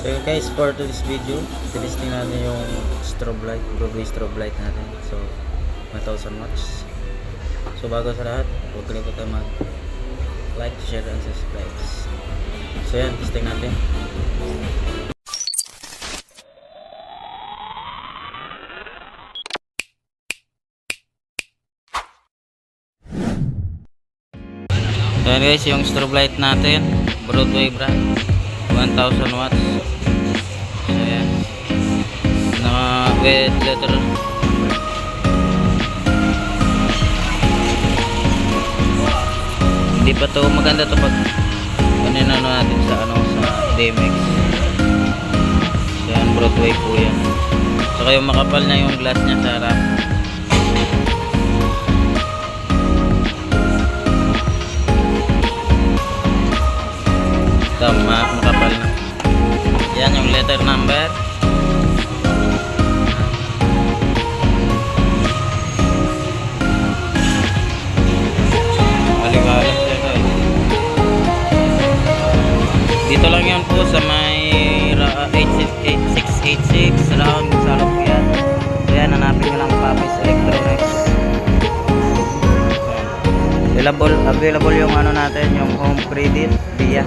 So guys, for this video, testing natin yung strobe light, Broadway strobe light natin. So 1000 watts. So bago sa lahat, huwag kalimutan mag like, share, and subscribe. So yan, testing natin. So yan guys, yung strobe light natin, Broadway brand, 1000 watts. So yan, naka with letter. Hindi pa to maganda to pag kanina natin sa sa DMX. So yan, Broadway po yan. So yung makapal na yung glass niya sa harap. Tama, makapal na. Yan yung letter number. Balik-balik siya guys. Dito lang yan po sa may 8686 Round Salop yan. So yan, hanapin nyo lang Papis Electronics. Available yung natin, yung home credit via